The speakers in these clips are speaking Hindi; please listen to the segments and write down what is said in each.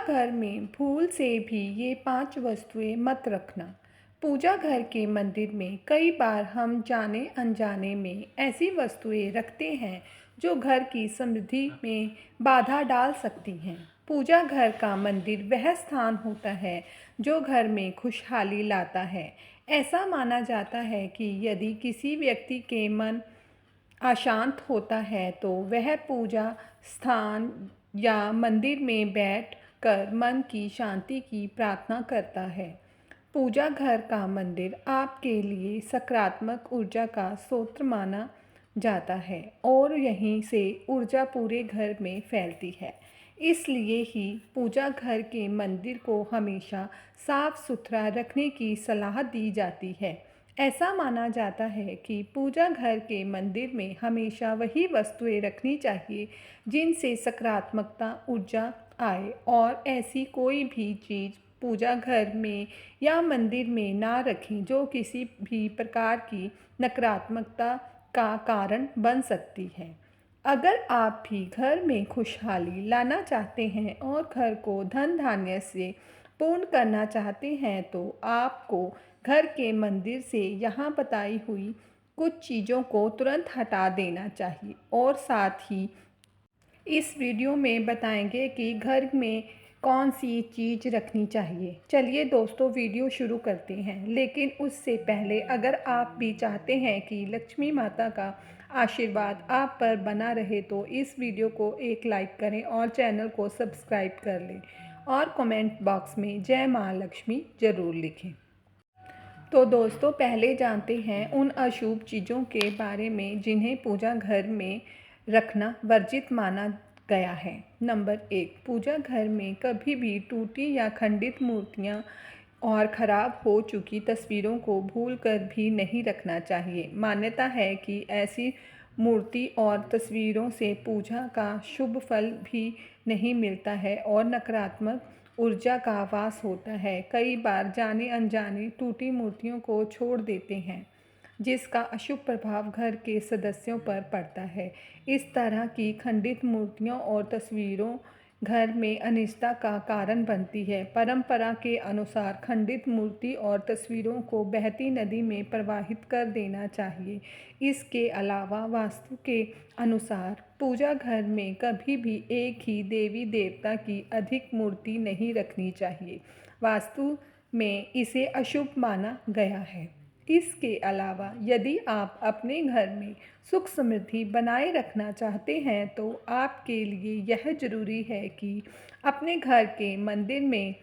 घर में भूल से भी ये 5 वस्तुएं मत रखना। पूजा घर के मंदिर में कई बार हम जाने अनजाने में ऐसी वस्तुएं रखते हैं जो घर की समृद्धि में बाधा डाल सकती हैं। पूजा घर का मंदिर वह स्थान होता है जो घर में खुशहाली लाता है। ऐसा माना जाता है कि यदि किसी व्यक्ति के मन अशांत होता है तो वह पूजा स्थान या मंदिर में बैठ कर मन की शांति की प्रार्थना करता है। पूजा घर का मंदिर आपके लिए सकारात्मक ऊर्जा का स्रोत माना जाता है और यहीं से ऊर्जा पूरे घर में फैलती है। इसलिए ही पूजा घर के मंदिर को हमेशा साफ सुथरा रखने की सलाह दी जाती है। ऐसा माना जाता है कि पूजा घर के मंदिर में हमेशा वही वस्तुएं रखनी चाहिए जिनसे सकारात्मकता ऊर्जा आए और ऐसी कोई भी चीज़ पूजा घर में या मंदिर में ना रखें जो किसी भी प्रकार की नकारात्मकता का कारण बन सकती है। अगर आप भी घर में खुशहाली लाना चाहते हैं और घर को धन धान्य से पूर्ण करना चाहते हैं तो आपको घर के मंदिर से यहाँ बताई हुई कुछ चीज़ों को तुरंत हटा देना चाहिए और साथ ही इस वीडियो में बताएंगे कि घर में कौन सी चीज़ रखनी चाहिए। चलिए दोस्तों वीडियो शुरू करते हैं, लेकिन उससे पहले अगर आप भी चाहते हैं कि लक्ष्मी माता का आशीर्वाद आप पर बना रहे तो इस वीडियो को एक लाइक करें और चैनल को सब्सक्राइब कर लें और कमेंट बॉक्स में जय माँ लक्ष्मी ज़रूर लिखें। तो दोस्तों पहले जानते हैं उन अशुभ चीज़ों के बारे में जिन्हें पूजा घर में रखना वर्जित माना गया है। नंबर 1, पूजा घर में कभी भी टूटी या खंडित मूर्तियां और ख़राब हो चुकी तस्वीरों को भूलकर भी नहीं रखना चाहिए। मान्यता है कि ऐसी मूर्ति और तस्वीरों से पूजा का शुभ फल भी नहीं मिलता है और नकारात्मक ऊर्जा का वास होता है। कई बार जाने अनजाने टूटी मूर्तियों को छोड़ देते हैं जिसका अशुभ प्रभाव घर के सदस्यों पर पड़ता है। इस तरह की खंडित मूर्तियों और तस्वीरों घर में अनिष्टता का कारण बनती है। परंपरा के अनुसार खंडित मूर्ति और तस्वीरों को बहती नदी में प्रवाहित कर देना चाहिए। इसके अलावा वास्तु के अनुसार पूजा घर में कभी भी एक ही देवी देवता की अधिक मूर्ति नहीं रखनी चाहिए। वास्तु में इसे अशुभ माना गया है। इसके अलावा यदि आप अपने घर में सुख समृद्धि बनाए रखना चाहते हैं तो आपके लिए यह ज़रूरी है कि अपने घर के मंदिर में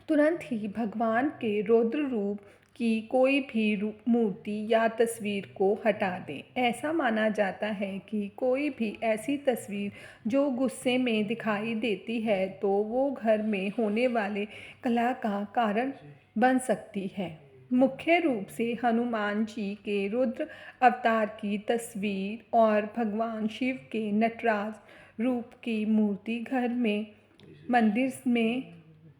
तुरंत ही भगवान के रौद्र रूप की कोई भी मूर्ति या तस्वीर को हटा दें। ऐसा माना जाता है कि कोई भी ऐसी तस्वीर जो गुस्से में दिखाई देती है तो वो घर में होने वाले कलह का कारण बन सकती है। मुख्य रूप से हनुमान जी के रुद्र अवतार की तस्वीर और भगवान शिव के नटराज रूप की मूर्ति घर में मंदिर में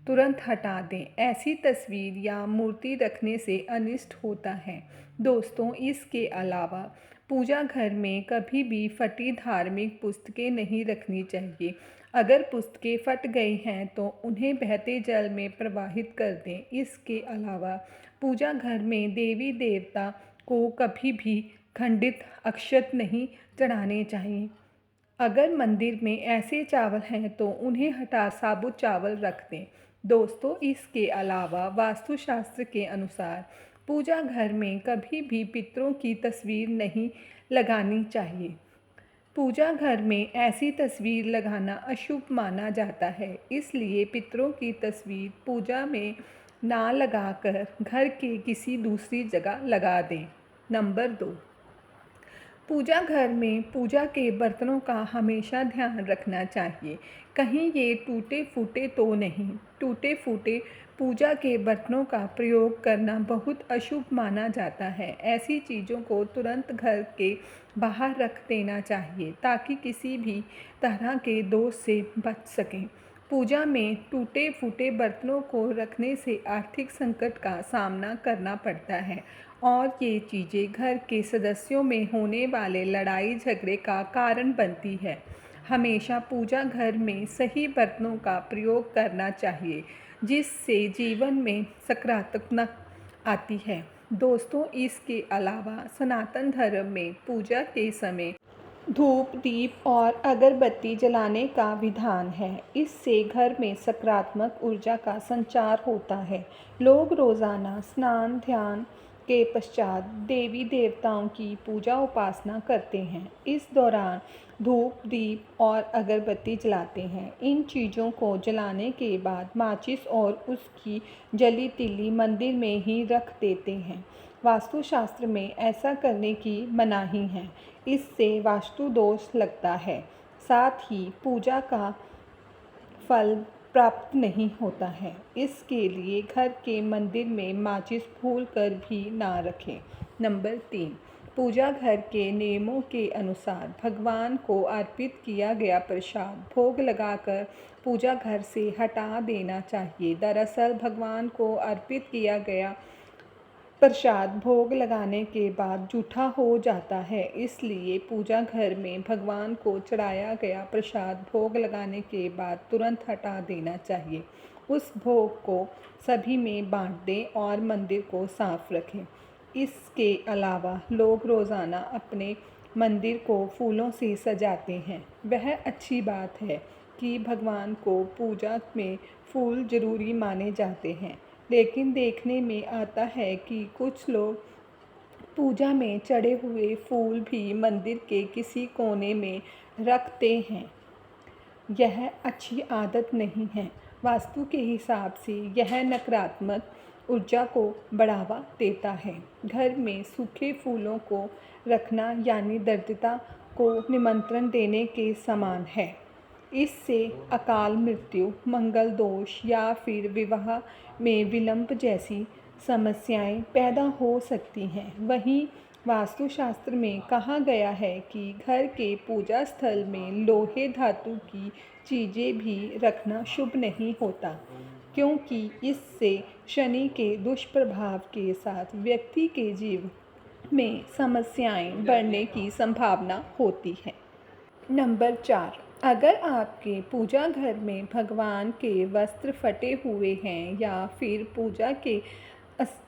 तुरंत हटा दें। ऐसी तस्वीर या मूर्ति रखने से अनिष्ट होता है। दोस्तों इसके अलावा पूजा घर में कभी भी फटी धार्मिक पुस्तकें नहीं रखनी चाहिए। अगर पुस्तकें फट गई हैं तो उन्हें बहते जल में प्रवाहित कर दें। इसके अलावा पूजा घर में देवी देवता को कभी भी खंडित अक्षत नहीं चढ़ाने चाहिए। अगर मंदिर में ऐसे चावल हैं तो उन्हें हटा साबुत चावल रख दें। दोस्तों इसके अलावा वास्तुशास्त्र के अनुसार पूजा घर में कभी भी पितरों की तस्वीर नहीं लगानी चाहिए। पूजा घर में ऐसी तस्वीर लगाना अशुभ माना जाता है, इसलिए पितरों की तस्वीर पूजा में ना लगाकर घर के किसी दूसरी जगह लगा दें। नंबर 2, पूजा घर में पूजा के बर्तनों का हमेशा ध्यान रखना चाहिए, कहीं ये टूटे फूटे तो नहीं। टूटे फूटे पूजा के बर्तनों का प्रयोग करना बहुत अशुभ माना जाता है। ऐसी चीज़ों को तुरंत घर के बाहर रख देना चाहिए ताकि किसी भी तरह के दोष से बच सकें। पूजा में टूटे फूटे बर्तनों को रखने से आर्थिक संकट का सामना करना पड़ता है और ये चीज़ें घर के सदस्यों में होने वाले लड़ाई झगड़े का कारण बनती है। हमेशा पूजा घर में सही बर्तनों का प्रयोग करना चाहिए, जिससे जीवन में सकारात्मक आती है। दोस्तों, इसके अलावा सनातन धर्म में पूजा के समय धूप, दीप और अगरबत्ती जलाने का विधान है। इससे घर में सकारात्मक ऊर्जा का संचार होता है। लोग रोज़ाना स्नान ध्यान के पश्चात देवी देवताओं की पूजा उपासना करते हैं। इस दौरान धूप, दीप और अगरबत्ती जलाते हैं। इन चीज़ों को जलाने के बाद माचिस और उसकी जली तिल्ली मंदिर में ही रख देते हैं। वास्तुशास्त्र में ऐसा करने की मनाही है। इससे वास्तु दोष लगता है, साथ ही पूजा का फल प्राप्त नहीं होता है। इसके लिए घर के मंदिर में माचिस भूल कर भी ना रखें। नंबर 3, पूजा घर के नियमों के अनुसार भगवान को अर्पित किया गया प्रसाद भोग लगाकर पूजा घर से हटा देना चाहिए। दरअसल भगवान को अर्पित किया गया प्रसाद भोग लगाने के बाद जूठा हो जाता है, इसलिए पूजा घर में भगवान को चढ़ाया गया प्रसाद भोग लगाने के बाद तुरंत हटा देना चाहिए। उस भोग को सभी में बांट दें और मंदिर को साफ रखें। इसके अलावा लोग रोज़ाना अपने मंदिर को फूलों से सजाते हैं। वह अच्छी बात है कि भगवान को पूजा में फूल जरूरी माने जाते हैं, लेकिन देखने में आता है कि कुछ लोग पूजा में चढ़े हुए फूल भी मंदिर के किसी कोने में रखते हैं। यह अच्छी आदत नहीं है। वास्तु के हिसाब से यह नकारात्मक ऊर्जा को बढ़ावा देता है। घर में सूखे फूलों को रखना यानी दरिद्रता को निमंत्रण देने के समान है। इससे अकाल मृत्यु, मंगल दोष या फिर विवाह में विलंब जैसी समस्याएं पैदा हो सकती हैं। वहीं वास्तुशास्त्र में कहा गया है कि घर के पूजा स्थल में लोहे धातु की चीज़ें भी रखना शुभ नहीं होता, क्योंकि इससे शनि के दुष्प्रभाव के साथ व्यक्ति के जीवन में समस्याएं बढ़ने की संभावना होती है। नंबर 4, अगर आपके पूजा घर में भगवान के वस्त्र फटे हुए हैं या फिर पूजा के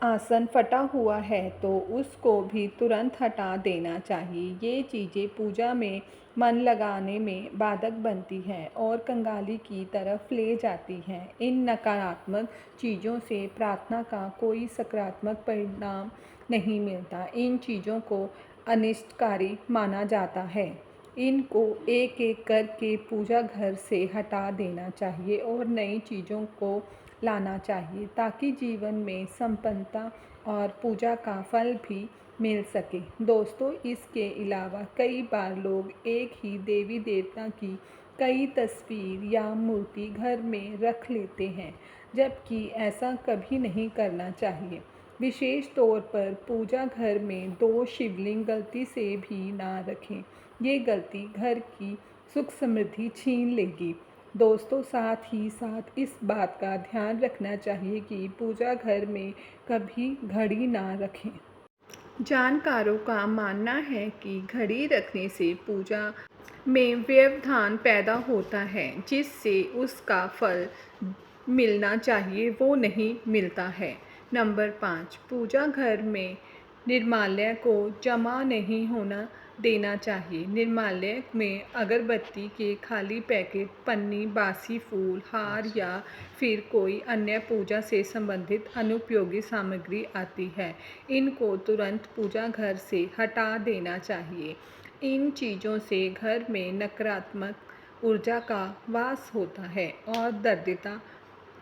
आसन फटा हुआ है तो उसको भी तुरंत हटा देना चाहिए। ये चीज़ें पूजा में मन लगाने में बाधक बनती हैं और कंगाली की तरफ ले जाती हैं। इन नकारात्मक चीज़ों से प्रार्थना का कोई सकारात्मक परिणाम नहीं मिलता। इन चीज़ों को अनिष्टकारी माना जाता है। इनको एक एक करके पूजा घर से हटा देना चाहिए और नई चीज़ों को लाना चाहिए, ताकि जीवन में संपन्नता और पूजा का फल भी मिल सके। दोस्तों, इसके अलावा कई बार लोग एक ही देवी देवता की कई तस्वीर या मूर्ति घर में रख लेते हैं, जबकि ऐसा कभी नहीं करना चाहिए। विशेष तौर पर पूजा घर में 2 शिवलिंग गलती से भी ना रखें। ये गलती घर की सुख समृद्धि छीन लेगी। दोस्तों, साथ ही साथ इस बात का ध्यान रखना चाहिए कि पूजा घर में कभी घड़ी ना रखें। जानकारों का मानना है कि घड़ी रखने से पूजा में व्यवधान पैदा होता है, जिससे उसका फल मिलना चाहिए वो नहीं मिलता है। नंबर 5, पूजा घर में निर्माल्य को जमा नहीं होना देना चाहिए। निर्माल्य में अगरबत्ती के खाली पैकेट, पन्नी, बासी फूल, हार या फिर कोई अन्य पूजा से संबंधित अनुपयोगी सामग्री आती है। इनको तुरंत पूजा घर से हटा देना चाहिए। इन चीज़ों से घर में नकारात्मक ऊर्जा का वास होता है और दरिद्रता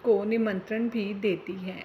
को निमंत्रण भी देती है।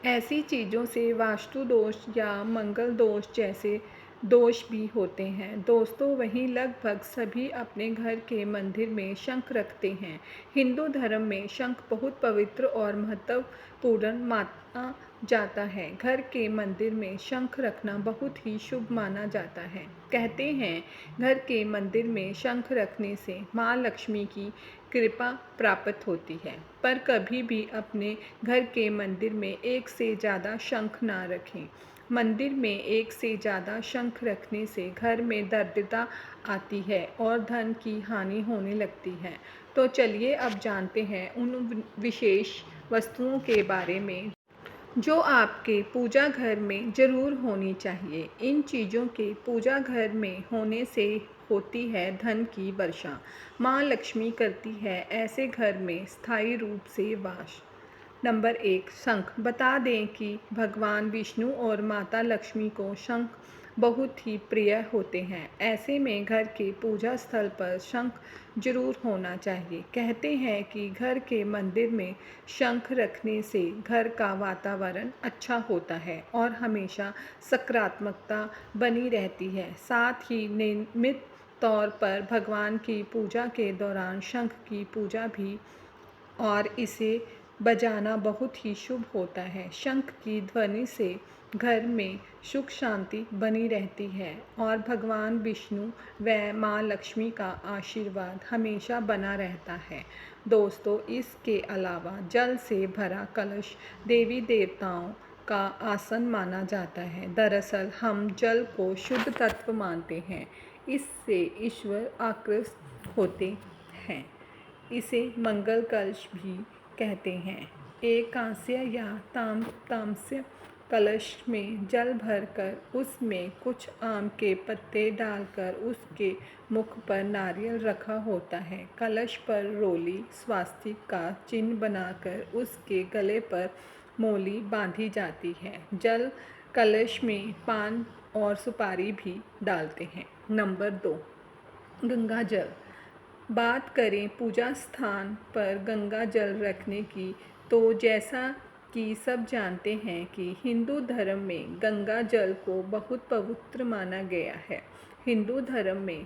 ऐसी चीज़ों से वास्तु दोष या मंगल दोष जैसे दोष भी होते हैं। दोस्तों, वहीं लगभग सभी अपने घर के मंदिर में शंख रखते हैं। हिंदू धर्म में शंख बहुत पवित्र और महत्वपूर्ण माना जाता है। घर के मंदिर में शंख रखना बहुत ही शुभ माना जाता है। कहते हैं, घर के मंदिर में शंख रखने से माँ लक्ष्मी की कृपा प्राप्त होती है। पर कभी भी अपने घर के मंदिर में एक से ज़्यादा शंख ना रखें। मंदिर में एक से ज़्यादा शंख रखने से घर में दरिद्रता आती है और धन की हानि होने लगती है। तो चलिए अब जानते हैं उन विशेष वस्तुओं के बारे में जो आपके पूजा घर में ज़रूर होनी चाहिए। इन चीज़ों के पूजा घर में होने से होती है धन की वर्षा। माँ लक्ष्मी करती है ऐसे घर में स्थायी रूप से वास। नंबर 1, शंख। बता दें कि भगवान विष्णु और माता लक्ष्मी को शंख बहुत ही प्रिय होते हैं। ऐसे में घर के पूजा स्थल पर शंख जरूर होना चाहिए। कहते हैं कि घर के मंदिर में शंख रखने से घर का वातावरण अच्छा होता है और हमेशा सकारात्मकता बनी रहती है। साथ ही नियमित तौर पर भगवान की पूजा के दौरान शंख की पूजा भी और इसे बजाना बहुत ही शुभ होता है। शंख की ध्वनि से घर में सुख शांति बनी रहती है और भगवान विष्णु व माँ लक्ष्मी का आशीर्वाद हमेशा बना रहता है। दोस्तों, इसके अलावा जल से भरा कलश देवी देवताओं का आसन माना जाता है। दरअसल हम जल को शुद्ध तत्व मानते हैं, इससे ईश्वर आकृष्ट होते हैं। इसे मंगल कलश भी कहते हैं। एक कांस्य या ताम्रस्य कलश में जल भरकर उसमें कुछ आम के पत्ते डालकर उसके मुख पर नारियल रखा होता है। कलश पर रोली स्वास्तिक का चिन्ह बनाकर उसके गले पर मोली बांधी जाती है। जल कलश में पान और सुपारी भी डालते हैं। नंबर 2, गंगा जल। बात करें पूजा स्थान पर गंगा जल रखने की, तो जैसा कि सब जानते हैं कि हिंदू धर्म में गंगा जल को बहुत पवित्र माना गया है। हिंदू धर्म में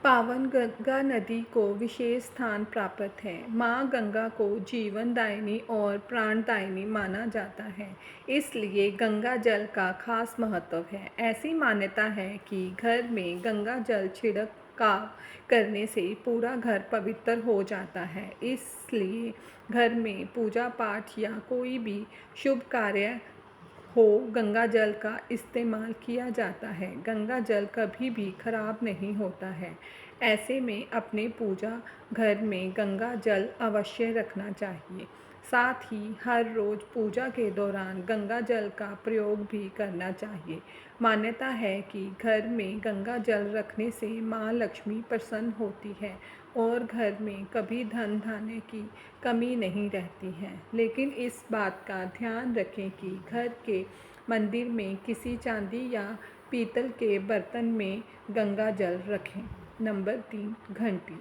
पावन गंगा नदी को विशेष स्थान प्राप्त है। माँ गंगा को जीवनदायिनी और प्राणदायिनी माना जाता है, इसलिए गंगा जल का खास महत्व है। ऐसी मान्यता है कि घर में गंगा जल छिड़काव करने से पूरा घर पवित्र हो जाता है। इसलिए घर में पूजा पाठ या कोई भी शुभ कार्य हो, गंगा जल का इस्तेमाल किया जाता है। गंगा जल कभी भी खराब नहीं होता है। ऐसे में अपने पूजा घर में गंगा जल अवश्य रखना चाहिए। साथ ही हर रोज़ पूजा के दौरान गंगा जल का प्रयोग भी करना चाहिए। मान्यता है कि घर में गंगा जल रखने से माँ लक्ष्मी प्रसन्न होती है और घर में कभी धन धान्य की कमी नहीं रहती है। लेकिन इस बात का ध्यान रखें कि घर के मंदिर में किसी चांदी या पीतल के बर्तन में गंगा जल रखें। नंबर 3, घंटी।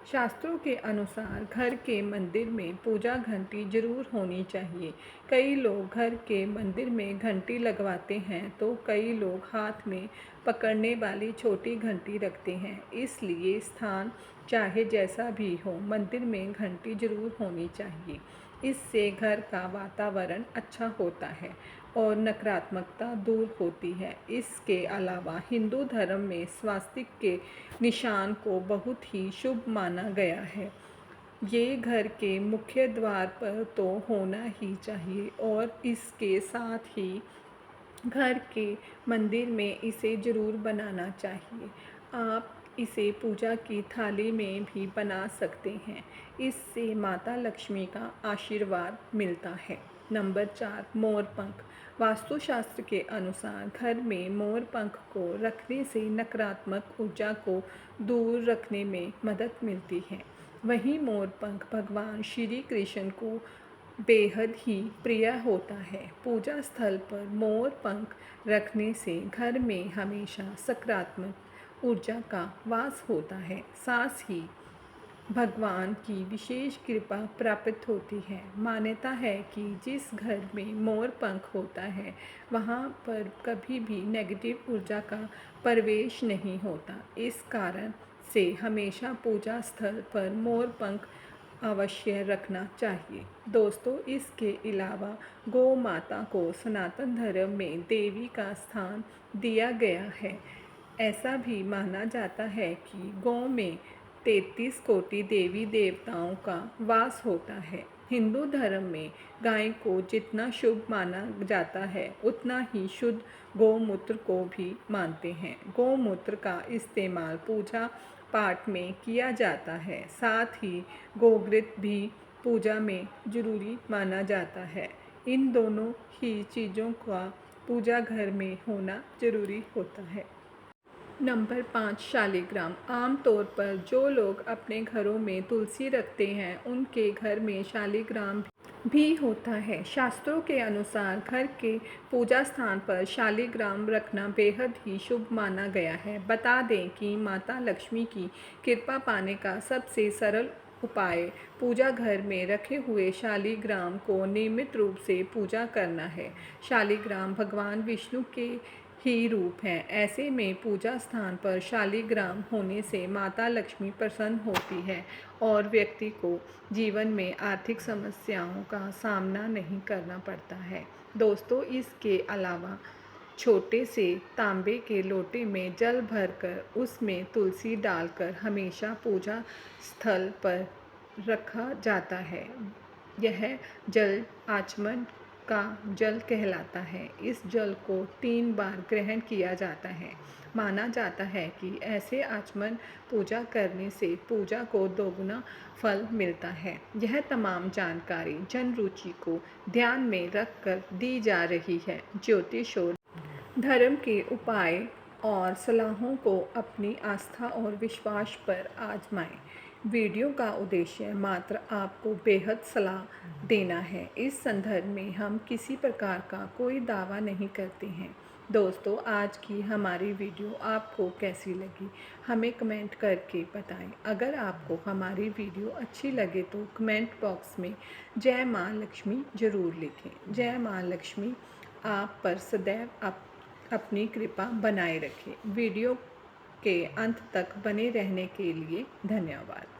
शास्त्रों के अनुसार घर के मंदिर में पूजा घंटी जरूर होनी चाहिए। कई लोग घर के मंदिर में घंटी लगवाते हैं तो कई लोग हाथ में पकड़ने वाली छोटी घंटी रखते हैं। इसलिए स्थान चाहे जैसा भी हो, मंदिर में घंटी जरूर होनी चाहिए। इससे घर का वातावरण अच्छा होता है और नकारात्मकता दूर होती है। इसके अलावा हिंदू धर्म में स्वास्तिक के निशान को बहुत ही शुभ माना गया है। ये घर के मुख्य द्वार पर तो होना ही चाहिए और इसके साथ ही घर के मंदिर में इसे ज़रूर बनाना चाहिए। आप इसे पूजा की थाली में भी बना सकते हैं। इससे माता लक्ष्मी का आशीर्वाद मिलता है। नंबर 4, मोर पंख। वास्तुशास्त्र के अनुसार घर में मोर पंख को रखने से नकारात्मक ऊर्जा को दूर रखने में मदद मिलती है। वहीं मोर पंख भगवान श्री कृष्ण को बेहद ही प्रिय होता है। पूजा स्थल पर मोर पंख रखने से घर में हमेशा सकारात्मक ऊर्जा का वास होता है। साथ ही भगवान की विशेष कृपा प्राप्त होती है। मान्यता है कि जिस घर में मोर पंख होता है वहाँ पर कभी भी नेगेटिव ऊर्जा का प्रवेश नहीं होता। इस कारण से हमेशा पूजा स्थल पर मोर पंख अवश्य रखना चाहिए। दोस्तों, इसके अलावा गौ माता को सनातन धर्म में देवी का स्थान दिया गया है। ऐसा भी माना जाता है कि गौ में 33 कोटि देवी देवताओं का वास होता है। हिंदू धर्म में गाय को जितना शुभ माना जाता है उतना ही शुद्ध गौमूत्र को भी मानते हैं। गौमूत्र का इस्तेमाल पूजा पाठ में किया जाता है, साथ ही गोघृत भी पूजा में जरूरी माना जाता है। इन दोनों ही चीज़ों का पूजा घर में होना जरूरी होता है। नंबर 5, शालिग्राम। आम तौर पर जो लोग अपने घरों में तुलसी रखते हैं उनके घर में शालिग्राम भी होता है। शास्त्रों के अनुसार घर के पूजा स्थान पर शालिग्राम रखना बेहद ही शुभ माना गया है। बता दें कि माता लक्ष्मी की कृपा पाने का सबसे सरल उपाय पूजा घर में रखे हुए शालिग्राम को नियमित रूप से पूजा करना है। शालिग्राम भगवान विष्णु के ही रूप हैं। ऐसे में पूजा स्थान पर शालिग्राम होने से माता लक्ष्मी प्रसन्न होती है और व्यक्ति को जीवन में आर्थिक समस्याओं का सामना नहीं करना पड़ता है। दोस्तों, इसके अलावा छोटे से तांबे के लोटे में जल भरकर उसमें तुलसी डालकर हमेशा पूजा स्थल पर रखा जाता है। यह जल आचमन का जल कहलाता है। इस जल को 3 बार ग्रहण किया जाता है। माना जाता है कि ऐसे आचमन पूजा करने से पूजा को दोगुना फल मिलता है। यह तमाम जानकारी जन रुचि को ध्यान में रखकर दी जा रही है। ज्योतिष और धर्म के उपाय और सलाहों को अपनी आस्था और विश्वास पर आजमाएं। वीडियो का उद्देश्य मात्र आपको बेहद सलाह देना है। इस संदर्भ में हम किसी प्रकार का कोई दावा नहीं करते हैं। दोस्तों, आज की हमारी वीडियो आपको कैसी लगी हमें कमेंट करके बताएं। अगर आपको हमारी वीडियो अच्छी लगे तो कमेंट बॉक्स में जय माँ लक्ष्मी ज़रूर लिखें। जय माँ लक्ष्मी आप पर सदैव अपनी कृपा बनाए रखें। वीडियो के अंत तक बने रहने के लिए धन्यवाद।